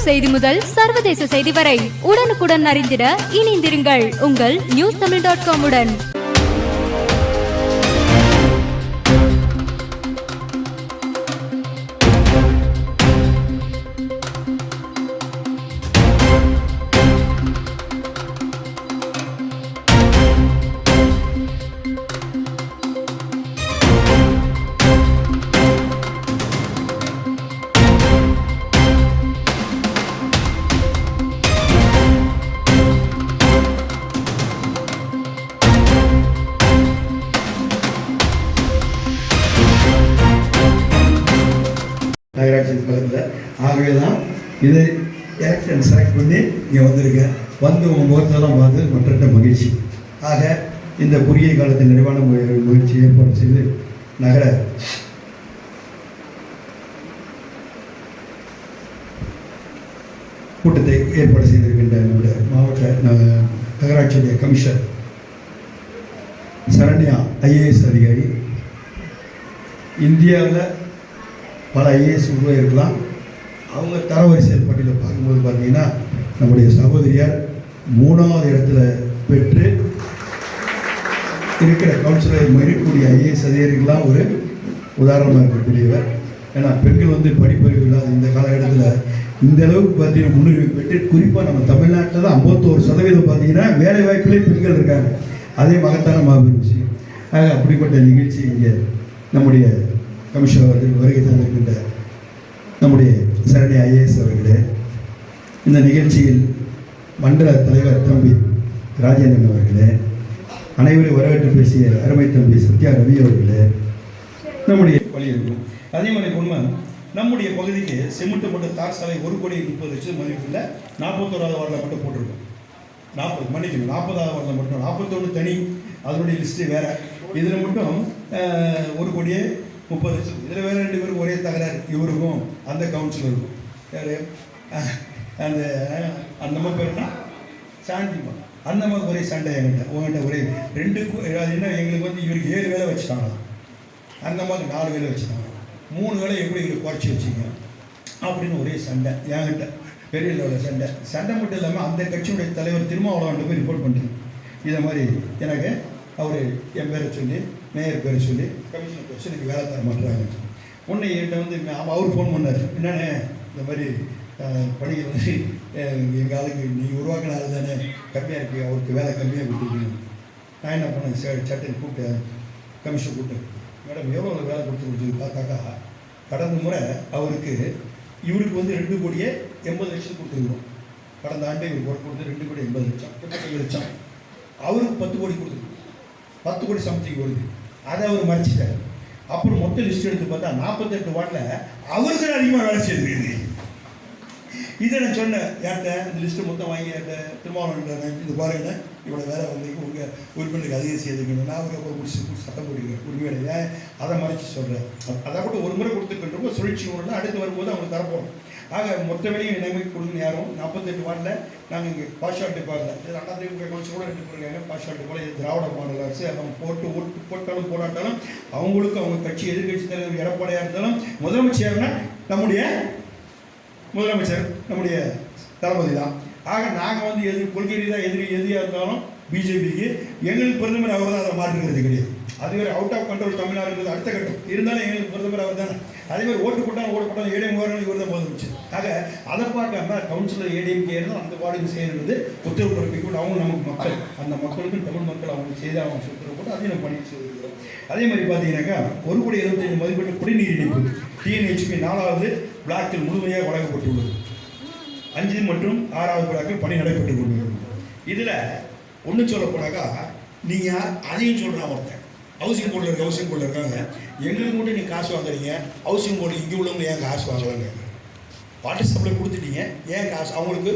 செய்தி முதல் சர்வதேச செய்தி வரை உடனுக்குடன் அறிந்திட இணைந்திருங்கள் உங்கள் newstamil.com உடன். நகராட்சி பக்கத்தில் ஆகவே தான் இதை எலெக்ஷன் செலக்ட் பண்ணி இங்கே வந்திருக்கேன். வந்து உங்கள் முகத்தெல்லாம் பார்த்து மற்ற மகிழ்ச்சி. ஆக இந்த குறுகிய காலத்தில் நிறைவான முயற்சி ஏற்பாடு செய்து நகர கூட்டத்தை ஏற்பாடு செய்திருக்கின்ற நம்முடைய மாவட்ட நகராட்சியுடைய கமிஷனர் சரண்யா IAS அதிகாரி, இந்தியாவில் பல IAS உருவாயிருக்கலாம். அவங்க தரவரிசையில் பட்டியலில் பார்க்கும்போது பார்த்தீங்கன்னா நம்முடைய சகோதரியார் 3வது இடத்துல பெற்று இருக்கிற கவுன்சிலர் இருக்கக்கூடிய IAS அதிகாரிகள்லாம் ஒரு உதாரணமாக இருக்கக்கூடியவர். ஏன்னா பெண்கள் படிப்பறிவு இல்லாத இந்த காலகட்டத்தில் இந்த அளவுக்கு பார்த்தீங்கன்னா முன்னுரிமை பெற்று குறிப்பாக நம்ம தமிழ்நாட்டில் தான் 51% பார்த்தீங்கன்னா வேலை வாய்ப்பிலே பெண்கள் இருக்காங்க. அதே மகத்தான மாபெரும் விஷயம். ஆக அப்படிப்பட்ட நிகழ்ச்சி இங்கே நம்முடைய கமிஷனர் அவர்கள் வருகை தந்திருக்கின்ற நம்முடைய சரண்யா IAS அவர்களே, இந்த நிகழ்ச்சியில் மண்டல தலைவர் தம்பி ராஜேந்திரன் அவர்களே, அனைவரும் வரவேற்று பேசிய அருமை தம்பி சத்யா ரவி அவர்களே, நம்முடைய வழி இருக்கும். அதே மாதிரி உண்மை நம்முடைய பகுதிக்கு சிமெண்ட் போட்டு தார் சாலை 1,30,00,000 மதிப்புள்ள 41வது வார்டில் மட்டும் போட்டிருக்கோம். 40வது வார்டில் மட்டும் 41 தனி, அதனுடைய லிஸ்ட்டு வேறு. இதில் மட்டும் 1,30,00,000. இதில் வேறு 2 பேரும் ஒரே தகராறு, இவருக்கும் அந்த கவுன்சிலருக்கும். யார் அந்த அந்தம்மா பேருனா சாந்திமா, அந்தம்மா ஒரே சண்டை. உங்கள்கிட்ட ஒரே 2க்கும் என்ன எங்களுக்கு இவருக்கு 7 வேலை வச்சுட்டாங்க, அந்தம்மாவுக்கு 4 வேலை வச்சுட்டாங்க. 3 வேலை எப்படி இவருக்கு குறைச்சி வச்சிங்க அப்படின்னு ஒரே சண்டை என்கிட்ட, பெரிய லெவலில் சண்டை மட்டும் இல்லாமல் அந்த கட்சியுடைய தலைவர் திருமாவளவன் போய் ரிப்போர்ட் பண்ணுறேன். இதை மாதிரி எனக்கு அவர் என் பேரை சொல்லி மேயர் பேரை சொல்லி கமிஷனர் பேர் சொல்லி வேலை தர மாட்டுறாங்க. உன்னை என்கிட்ட அவர் ஃபோன் பண்ணார், என்னென்ன இந்த மாதிரி பணிகள் எங்கள் ஆளுக்கு நீங்கள் உருவாக்கின ஆள் தானே கம்மியாக இருக்குது, அவருக்கு வேலை கம்மியாக கொடுத்துருக்கீங்க. நான் என்ன பண்ணேன், சட்டன் கூப்பிட்டு கமிஷன் கூப்பிட்டு, மேடம் எவ்வளோ வேலை கொடுத்து பார்த்தாக்கா கடந்த முறை அவருக்கு இவருக்கு 2,80,00,000 கொடுத்துருக்குறோம். கடந்த ஆண்டே இவருக்கு ஒர்க் கொடுத்து 2,80,00,000, 75,00,000. அவருக்கு 10 கோடி கொடுத்துருக்கோம். 10 கோடி சம்திங் வருது. அதை அவர் மறைச்சிட்டார். அப்புறம் மொத்த லிஸ்ட் எடுத்து பார்த்தா 48 வார்டில் அவருக்கு அதிகமாக வேலை செய்திருக்குது. இதை நான் சொன்னேன் யார்கிட்ட, இந்த லிஸ்ட்டு மொத்தம் வாங்கி திருமாவளவன் இது பாருங்க, இவ்வளோ வேலை உங்கள் உறுப்பினருக்கு அதிகம் செய்திருக்கணும். நான் அவருக்கு அப்புறம் முடிச்சு சட்டம் போடுறேன் உரிமையில அதை மறைச்சி சொல்கிறேன். அதை கூட ஒரு முறை கொடுத்துருக்கின்றப்போ சுழற்சி முறையில் அடுத்து வரும்போது அவங்க தரப்போம். ஆக மொத்த வேலையும் நிலைமைக்கு கொடுங்க. யாரும் 48 வார்டில் நாங்கள் இங்கே பாஷாலிட்டி பார்க்கல. இது அண்ணாதிமுக கவுன்சில் கூட 2 பேருக்காங்க பாஷாலிட்டி போல. இது திராவிட மாடல் அரசு. அவங்க போட்டாலும் போராட்டாலும் அவங்களுக்கு அவங்க கட்சி எதிர்கட்சி தலைவர் எடப்பாடியாக இருந்தாலும் முதலமைச்சர்னா நம்முடைய முதலமைச்சர் நம்முடைய தளபதி தான். ஆக நாங்கள் கொள்கை ரீதியாக எதிரியாக இருந்தாலும் பிஜேபிக்கு எங்களுக்கு பிரதமர் அவர் தான். அதை மாற்றுக்கிறது கிடையாது. அதுவே அவுட் ஆஃப் கண்ட்ரோல் தமிழ்நாடு இருக்கிறது அடுத்த கட்டம். இருந்தாலும் எங்களுக்கு பிரதமர் அவர் தானே. அதேமாதிரி ஓட்டு போட்டாலும் ஏடிஎம் வாரம் இவர் தான் முதலமைச்சர். ஆக அதை பார்க்காம கவுன்சிலர் ஏடிஎம்கே இருந்தால் அந்த பாடிக்கு செய்கிறது உத்தரவு பிறப்பிக்கும். அவங்க நமக்கு மக்கள், அந்த மக்களுக்கும் தமிழ் மக்கள் அவங்க செய்து அவங்க உத்தரவு போட்டு அதையும் நம்ம பணி செய்திருக்கிறோம். அதே மாதிரி பார்த்தீங்கன்னாக்கா 1,75,00,000 மதிப்பீட்டு குடிநீர் இணைப்பு TNHP 4வது பிளாக்கில் முழுமையாக வழங்கப்பட்டுள்ளது. 5 மற்றும் 6வது பிளாக்கில் பணி நடைபெற்றுக் கொண்டுள்ளது. இதில் ஒன்று சொல்ல போனாக்கா நீங்கள் அதையும் சொல்கிறான் ஒருத்தன், ஹவுசிங் போர்டில் இருக்காங்க, எங்களுக்கு மட்டும் நீங்கள் காசு வாங்குறீங்க, ஹவுசிங் போர்டு இங்கே உள்ளவங்க ஏன் காசு வாங்கலாங்க? வாட்டர் சப்ளை கொடுத்துட்டீங்க, ஏன் காசு அவங்களுக்கு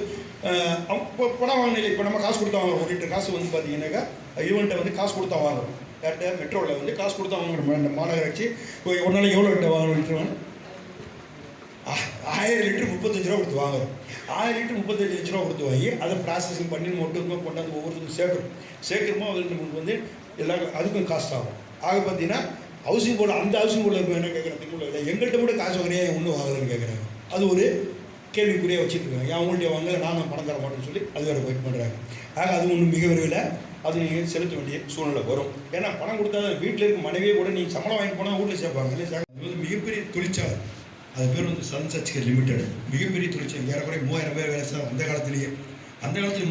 பணம் வாங்கினீங்க? இப்போ நம்ம காசு கொடுத்தா வாங்குறோம். 1 லிட்டர் காசு பார்த்தீங்கன்னாக்கா இவன்கிட்ட காசு கொடுத்தா வாங்குறோம். யார்கிட்ட? மெட்ரோவில் காசு கொடுத்தா வாங்குறோம். இந்த மாநகராட்சி ஒரு நாளைக்கு எவ்வளோ லிட்டர் வாங்குறோம்? லிட்டர் 1000 லிட்டர் 35 ரூபா கொடுத்து வாங்குறோம். 1000 லிட்டர் 35 ரூபா கொடுத்து வாங்கி அதை ப்ராசஸிங் பண்ணி மொத்தமாக கொண்டாந்து ஒவ்வொருத்தருக்கும் சேர்க்குறோமோ அதுக்கு நமக்கு எல்லாருக்கும் அதுக்கும் காஸ்ட் ஆகும். ஆக பார்த்தீங்கன்னா ஹவுசிங் போர்டு, அந்த ஹவுசிங் போர்டில் இருக்கும் என்ன கேட்குறாங்க, எங்கள்கிட்ட கூட காசு வாங்குறேன் ஒன்றும் வாங்கலன்னு கேட்குறாங்க. அது ஒரு கேள்விக்குறியாக வச்சுட்டு இருக்காங்க. ஏன் அவங்கள்ட்ட வாங்க நான் பணம் தர மாட்டேன்னு சொல்லி அது வேறு வெயிட் பண்ணுறாங்க. ஆக அது ஒன்றும் மிக விரைவில் அது நீங்கள் செலுத்த வேண்டிய சூழ்நிலை வரும். ஏன்னா பணம் கொடுத்தா வீட்டில் இருக்க மனைவியே கூட நீங்கள் சம்பளம் வாங்கி போனால் வீட்டில் சேர்ப்பாங்க இல்லையா. இது வந்து மிகப்பெரிய தொழிற்சாலை, அது பேர் வந்து சன் சர்ச்சிகர் லிமிடெட். மிகப்பெரிய தொழிற்சாலை, ஏறக்குறைய 3000 பேர் வேலை செய்வாங்க. அந்த காலத்துலேயே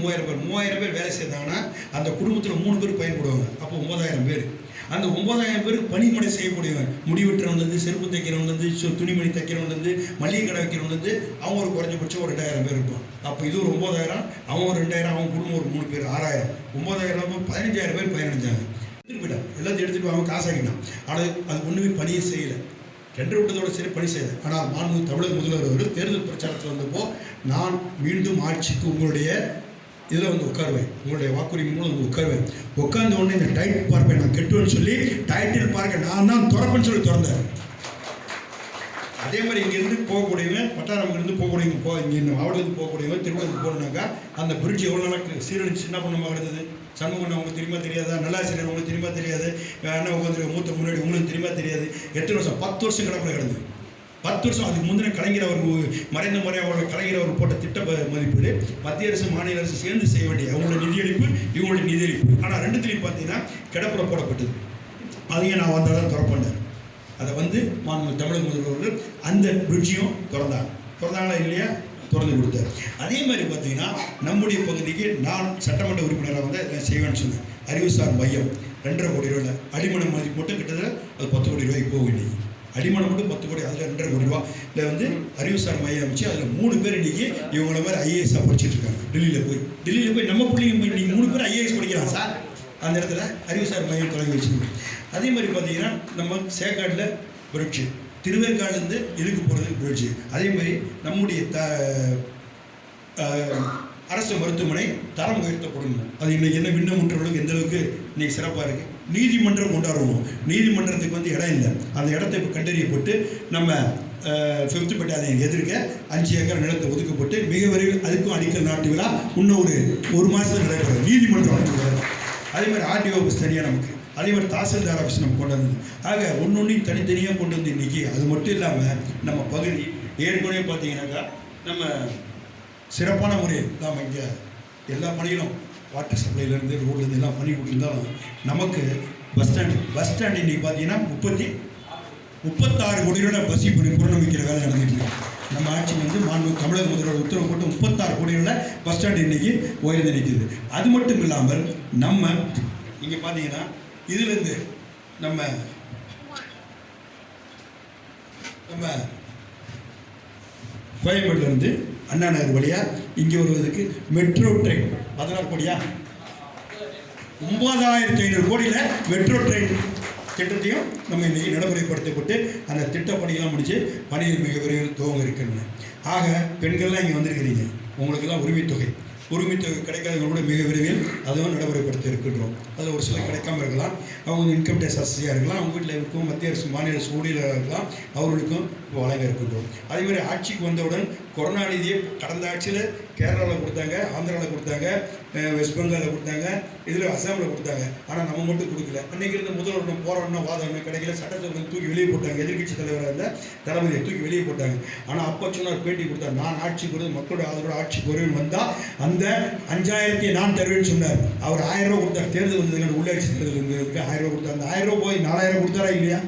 3000 பேர் வேலை செய்தாங்கன்னா அந்த குடும்பத்தில் 3 பேர் பயன்படுவாங்க. அப்போ 9000 பேர். அந்த 9000 பேருக்கு பணிமுறை செய்யக்கூடியவன், முடிவெட்டுறவன்லேருந்து, செருப்பு தைக்கிறவன்லேருந்து, துணிமணி தைக்கிறவன்லேருந்து, மளிகை கடை வைக்கிறவன்லேருந்து, அவங்க ஒரு குறைஞ்சபட்சம் ஒரு 2000 பேர் இருப்பான். அப்போ இது ஒரு 9000, அவன் ஒரு 2000, அவன் குடும்பம் ஒரு 3 பேர் 6000. 9000 15,000 பேர் பயணிச்சாங்க. எடுத்துகிட்டு போயிட்டான், எல்லாத்தையும் எடுத்துகிட்டு அவன் காசாக்கிட்டான். ஆனால் அது ஒன்றுமே பணியை செய்யலை. டெண்டர் விட்டதோட சரி பணி செய்யலை. ஆனால் மாண்பு தமிழக முதல்வர் அவர்கள் தேர்தல் பிரச்சாரத்தில் வந்தப்போ, நான் மீண்டும் ஆட்சிக்கு உங்களுடைய இதில் வந்து உட்காருவேன், உங்களுடைய வாக்குரிமை மூலம் வந்து உட்காருவேன், உட்கார்ந்த உடனே இந்த டைட்டில் பார்ப்பை நான் கெட்டுவேன்னு சொல்லி டைட்டில் பார்க்க நான் தான் திறப்பேன்னு சொல்லி திறந்தார். அதே மாதிரி இங்கேருந்து போகக்கூடியவங்க, பட்டாரமிலிருந்து போகக்கூடியவங்க, இங்கே இந்த மாவட்டத்துக்கு போகக்கூடியவங்க திருவள்ளூருக்கு போகணுன்னாக்கா அந்த பிரிட்ஜ் எவ்வளோ நாளாக சீரழிச்சு என்ன பண்ணமாக இருந்தது. சண்முகன் அவங்களுக்கு தெரியுமா தெரியாதா, நல்லாசிரியர் உங்களுக்கு தெரியுமா தெரியாது, அண்ணன் உட்காந்து மூத்த முன்னாடி உங்களுக்கு தெரியுமா தெரியாது. எத்தனை வருஷம், 10 வருஷம் கிடப்பில் கிடந்தது. 10 வருஷம். அதுக்கு முந்தின கலைஞர் அவர்கள் மறைந்த முறை அவர்கள் கலைஞர் அவர் போட்ட திட்ட மதிப்பீடு மத்திய அரசு மாநில அரசு சேர்ந்து செய்ய வேண்டிய அவங்களோட நிதியளிப்பு, இவங்களுடைய நிதியளிப்பு. ஆனால் ரெண்டுத்துலையும் பார்த்தீங்கன்னா கிடப்பில் போடப்பட்டது. அதையும் நான் வந்தால் தான் திறப்பேன். அதை வந்து தமிழக முதல்வர்கள் அந்த பிரிட்ஜையும் திறந்தாங்களா இல்லையா, திறந்து கொடுத்தார். அதே மாதிரி பார்த்தீங்கன்னா நம்முடைய பகுதிக்கு நான் சட்டமன்ற உறுப்பினராக வந்து இதை செய்வேன்னு சொன்னேன். அறிவுசார் மையம் 2.5 கோடி ரூபாயில் அடிமனை மதிப்பு மட்டும் கிட்டத்தட்ட அது 10 கோடி ரூபாய்க்கு போக வேண்டியது. அடிமனை மட்டும் 10 கோடி, அதில் 2.5 கோடி ரூபா. இதில் வந்து அறிவுசார் மையம் அமைச்சு அதில் 3 பேர் இன்றைக்கி இவங்கள மாதிரி ஐஏஎஸ்ஸாக படிச்சுட்டு இருக்காங்க. டெல்லியில் போய் நம்ம பிள்ளைங்க இன்றைக்கி 3 பேர் ஐஏஎஸ் படிக்கிறான் சார். அந்த இடத்துல அறிவுசார் மையம் தொடங்கி வச்சுக்கணும். அதே மாதிரி பார்த்தீங்கன்னா நம்ம சேக்காட்டில் பிரிட்ஜு, திருவேற்காடுலேருந்து இதுக்கு போகிறது பிரிட்ஜு. அதே மாதிரி நம்முடைய அரசு மருத்துவமனை தரம் உயர்த்தப்படணும். அது இன்றைக்கி என்ன விண்ணமுற்றவர்களுக்கு எந்த அளவுக்கு இன்றைக்கி சிறப்பாக இருக்குது. நீதிமன்றம் கொண்டாடணும். நீதிமன்றத்துக்கு வந்து இடம் இல்லை. அந்த இடத்தை இப்போ கண்டறியப்பட்டு நம்ம 5th பட்டாலியன் எதிர்க்க 5 ஏக்கர் நிலத்தை ஒதுக்கப்பட்டு மிக விரைவில் அதுக்கும் அடிக்கல் நாட்டு விழா இன்னும் ஒரு மாதத்தில் நடைபெறும். நீதிமன்றம் அதே மாதிரி ஆர்டிஓ ஆஃபீஸ் தனியாக நமக்கு, அதே மாதிரி தாசில்தார் ஆஃபீஸ் நம்ம கொண்டு வந்தது. ஆக ஒன்றொன்றையும் தனித்தனியாக கொண்டு வந்து இன்றைக்கி அது மட்டும் இல்லாமல் நம்ம பகுதி ஏற்கனவே பார்த்தீங்கன்னாக்கா நம்ம சிறப்பான முறையில் நாம் இங்கே எல்லா பணிகளும் வாட்டர் சப்ளைலேருந்து ரோட்லேருந்து எல்லாம் பண்ணி கொடுத்துருந்தாலும் நமக்கு பஸ் ஸ்டாண்டு இன்றைக்கி பார்த்தீங்கன்னா 36 கோடி ரூபாய் பஸ் இப்போ புறநம்பிக்கிற வேலை நடந்துட்டு இருக்கு. நம்ம ஆட்சி வந்து மாண்பு தமிழக முதல்வர் உத்தரவு போட்டு 36 கோடி ரூபாய் பஸ் ஸ்டாண்டு இன்றைக்கி உயர்ந்து நிற்கிது. அது மட்டும் இல்லாமல் நம்ம இங்கே பார்த்தீங்கன்னா இதுலேருந்து நம்ம கோயம்பேடுலேருந்து அண்ணா நகர் வழியாக இங்கே வருவதற்கு மெட்ரோ ட்ரெயின் 16 கோடியா 9500 கோடியில் மெட்ரோ ட்ரெயின் திட்டத்தையும் நம்ம இன்றைக்கி நடைமுறைப்படுத்தப்பட்டு அந்த திட்டப்பணியெல்லாம் முடித்து பணியில் மிக விரைவில் துவங்க இருக்கின்றன. ஆக பெண்கள்லாம் இங்கே வந்திருக்கிறீங்க, உங்களுக்கெல்லாம் உரிமைத்தொகை கிடைக்காதவங்க கூட மிக விரைவில் அதுவும் நடைமுறைப்படுத்த இருக்கின்றோம். அதில் ஒரு சில கிடைக்காமல் இருக்கலாம், அவங்க இன்கம் டேக்ஸ் அசஸியாக இருக்கலாம், அவங்க வீட்டில் இருக்கும் மத்திய அரசு மாநில அரசு ஊழியராக இருக்கலாம், அவர்களுக்கும் இப்போ வழங்க இருக்கின்றோம். அதேமாதிரி ஆட்சிக்கு வந்தவுடன் கொரோனா நிதியை கடந்த ஆட்சியில் கேரளாவில் கொடுத்தாங்க, ஆந்திராவில் கொடுத்தாங்க, வெஸ்ட் பெங்காலில் கொடுத்தாங்க, இதில் அசாமில் கொடுத்தாங்க. ஆனால் நம்ம மட்டும் கொடுக்கல. அன்றைக்கி இருந்த முதல்வர் போராடணும் வாதம் கிடைக்கல, சட்டசபை தூக்கி வெளியே போட்டாங்க. எதிர்கட்சி தலைவராக இருந்த தளபதியை தூக்கி வெளியே போட்டாங்க. ஆனால் அப்போ சொன்னார், பேட்டி கொடுத்தார், நான் ஆட்சிக்கு வருது மக்களுடைய ஆதரவு ஆட்சிக்கு வருவேன் வந்தால் அந்த 5000 நான் தருவேன்னு சொன்னார். அவர் 1000 ரூபா கொடுத்தார். தேர்தல் வந்ததுக்கான உள்ளாட்சி தேர்தல் இருந்ததுக்கு 1000 ரூபா கொடுத்தார். அந்த 1000 ரூபா போய் 4000 கொடுத்தாரா இல்லையா?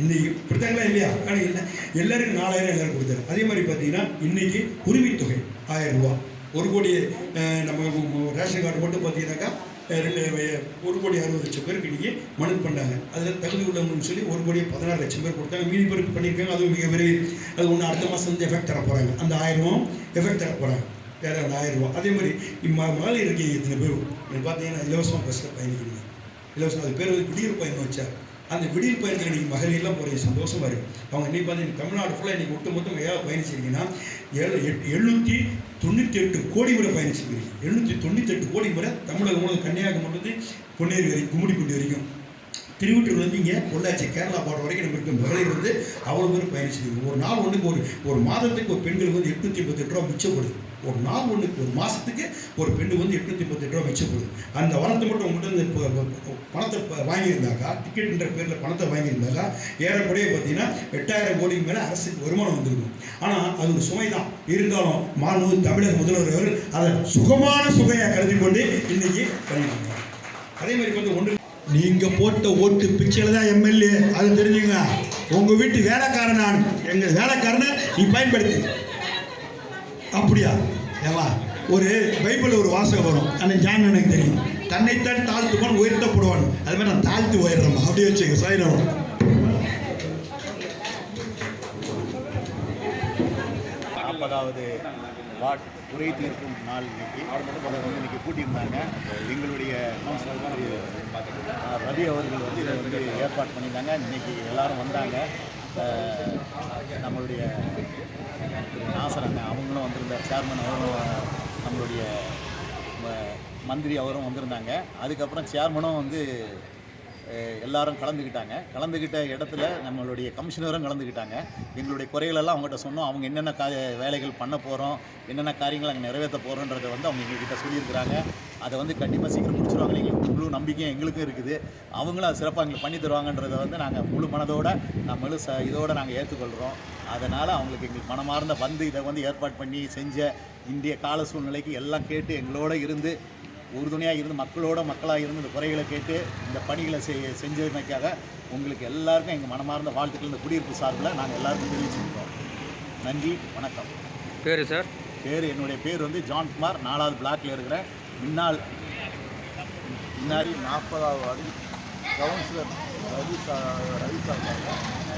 இன்றைக்கி கொடுத்தாங்களா இல்லையா? ஆனால் இல்லை, எல்லாருக்கும் 4000 எல்லாரும் கொடுத்தாரு. அதே மாதிரி பார்த்தீங்கன்னா இன்றைக்கி உரிமைத்தொகை 1000 ரூபா. 1 கோடி நம்ம ரேஷன் கார்டு மட்டும் பார்த்தீங்கன்னாக்கா 1 கோடி 60 லட்சம் பேருக்கு இன்றைக்கி மனு பண்ணாங்க. அதில் தகுதி உள்ளவங்கன்னு சொல்லி 1 கோடி 16 லட்சம் பேர் கொடுத்தாங்க. மீதி பேருக்கு பண்ணியிருக்காங்க. அதுவும் மிக விரைவில் அது ஒன்று அடுத்த மாதம் வந்து எஃபெக்ட் தர போகிறாங்க. அந்த 1000 ரூபாவும் எஃபெக்ட் தர போகிறாங்க. வேறு 1000 ரூபா. அதே மாதிரி மகளிர் இருக்கீங்க இத்தனை பேர் பார்த்தீங்கன்னா இலவசமாக பஸ்ஸில் பயணிக்கிறீங்க. இலவசம் அது பேர் வந்து விடியல் பயணம் வச்சார். அந்த விடியல் பயணத்தில் இன்றைக்கி மகளிர்லாம் போகிற சந்தோஷமாக இருக்குது. அவங்க இன்றைக்கி பார்த்தீங்கன்னா தமிழ்நாடு ஃபுல்லாக இன்றைக்கி மொத்தம் ஏதாவது பயணிச்சிருக்கீங்கன்னா 798 கோடி முறை பயணிச்சிருக்கிறீங்க. 798 கோடி முறை தமிழகம் மூலம் கன்னியாகுமரி பொன்னேரி வரைக்கும் கும்மிடிப்பூண்டி வரைக்கும் திருவட்டூர்லேருந்து இங்கே பொள்ளாச்சி கேரளா பார்டர் வரைக்கும் நம்ம இருக்க மகளிர் வந்து அவ்வளோ பேர் பயணிச்சிருக்கு. ஒரு நாள் ஒன்றுக்கு ஒரு மாதத்துக்கு ஒரு பெண்களுக்கு வந்து 888 ரூபா மிச்சப்படுது. ஒரு நாள் ஒன்றுக்கு ஒரு மாதத்துக்கு ஒரு பெண்ணு வந்து 838 ரூபா மிச்சப்படுது. அந்த பணத்தை மட்டும் உங்கள்கிட்ட பணத்தை வாங்கியிருந்தாக்கா, டிக்கெட்டுன்ற பேரில் பணத்தை வாங்கியிருந்தாக்கா ஏறக்குறைய பார்த்தீங்கன்னா 8000 கோடிக்கு மேலே அரசுக்கு வருமானம் வந்திருக்கும். ஆனால் அது ஒரு சுமை தான். இருந்தாலும் மாண்பு தமிழக முதல்வர் அவர்கள் அதை சுகமான சுகையாக கருதி கொண்டு இன்னைக்கு பண்ணிட்டாங்க. அதே மாதிரி வந்து ஒன்று, நீங்கள் போட்ட ஓட்டு பிச்சையில் தான் எம்எல்ஏ, அது தெரிஞ்சுங்க. உங்கள் வீட்டு வேலைக்காரன் நான், எங்கள் வேலைக்காரனை நீ பயன்படுத்தி. அப்படியா? ஏவா ஒரு பைபிளில் ஒரு வாசகம் வரும், அந்த ஜான் எனக்கு தெரியும், தன்னைத்தான் தாழ்த்துவான் உயர்த்தப்படுவான். அது மாதிரி நான் தாழ்த்து உயர்றேன். அப்படியே வச்சுக்க சாயிரம். 40வது வார்டு குறை தீர்க்கும் நாள் இன்னைக்கு. அதை வந்து இன்னைக்கு கூட்டியிருந்தாங்க. எங்களுடைய கவுன்சிலர் ரவி அவர்கள் வந்து இதை வந்து ஏற்பாடு பண்ணியிருந்தாங்க. இன்னைக்கு எல்லாரும் வந்தாங்க. நம்மளுடைய நாசர் அண்ணன் அவங்களும் வந்திருந்தார், சேர்மன் அவரும், நம்மளுடைய மந்திரி அவரும் வந்திருந்தாங்க. அதுக்கப்புறம் சேர்மனும் வந்து எல்லாரும் கலந்துக்கிட்ட இடத்துல நம்மளுடைய கமிஷனரும் கலந்துக்கிட்டாங்க. எங்களுடைய குறைகளெல்லாம் அவங்ககிட்ட சொன்னோம். அவங்க என்னென்ன வேலைகள் பண்ண போகிறோம், என்னென்ன காரியங்கள் அங்கே நிறைவேற்ற போகிறோன்றதை வந்து அவங்க எங்ககிட்ட சொல்லியிருக்கிறாங்க. அதை வந்து கண்டிப்பாக சீக்கிரம் முடிச்சுருவாங்க. எங்களுக்கு முழு நம்பிக்கை எங்களுக்கும் இருக்குது. அவங்களும் அது சிறப்பாக எங்களுக்கு பண்ணி தருவாங்கன்றதை வந்து நாங்கள் முழு மனதோடு இதோடு நாங்கள் ஏற்றுக்கொள்கிறோம். அதனால் அவங்களுக்கு எங்களுக்கு மனமார்ந்த வந்து இதை வந்து ஏற்பாடு பண்ணி செஞ்ச இந்திய கால சூழ்நிலைக்கு எல்லாம் கேட்டு எங்களோட இருந்து உறுதுணையாக இருந்து மக்களாக இருந்து இந்த குறைகளை கேட்டு இந்த பணிகளை செஞ்சதுமைக்காக உங்களுக்கு எல்லாருக்கும் எங்கள் மனமார்ந்த வாழ்த்துக்கள் இந்த குடியிருப்பு சார்பில் நாங்கள் எல்லாருக்கும் தெரிவிச்சுக்கிறோம். நன்றி, வணக்கம். பேர் சார்? என்னுடைய பேர் வந்து ஜான்குமார். 4வது பிளாக்கில் இருக்கிறேன். முன்னாடி 40வது வார்டு கவுன்சிலர் ரவி சார்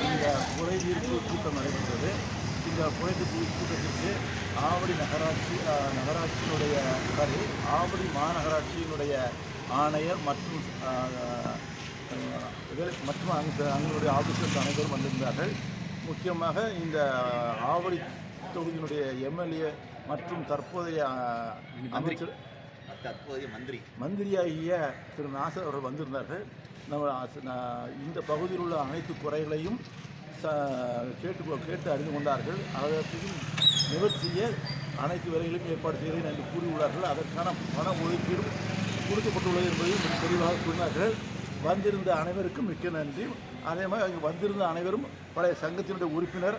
இந்த குறை தீர்ப்பு கூட்டம் நடைபெற்றது. இந்த குறை தீர்ப்பு கூட்டத்திற்கு ஆவடி நகராட்சியினுடைய ஆவடி மாநகராட்சியினுடைய ஆணையர் மற்றும் அங்களுடைய ஆஃபீஸர்ஸ் அனைவரும் வந்திருந்தார்கள். முக்கியமாக இந்த ஆவடி தொகுதியினுடைய எம்எல்ஏ மற்றும் தற்போதைய மந்திரியாகிய திரு நாசர் அவர்கள் வந்திருந்தார்கள். இந்த பகுதியில் உள்ள அனைத்து குறைகளையும் கேட்டு அறிந்து கொண்டார்கள். அதற்கும் நிவர்த்தி செய்ய அனைத்து வேலைகளையும் ஏற்பாடு செய்கிறேன் என்று கூறியுள்ளார்கள். அதற்கான பண ஒதுக்கீடும் கொடுக்கப்பட்டுள்ளது என்பதையும் தெளிவாக கூறினார்கள். வந்திருந்த அனைவருக்கும் மிக்க நன்றி. அதே மாதிரி அங்கு வந்திருந்த அனைவரும் பழைய சங்கத்தினுடைய உறுப்பினர்.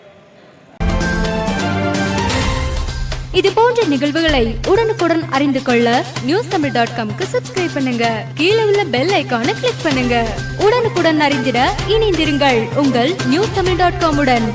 இது போன்ற நிகழ்வுகளை உடனுக்குடன் அறிந்து கொள்ள newstamil.com-க்கு சப்ஸ்கிரைப் பண்ணுங்க. கீழே உள்ள பெல் ஐகானை கிளிக் பண்ணுங்க. உடனுக்குடன் அறிந்திட இணைந்திருங்கள் உங்கள் newstamil.com-உடன்.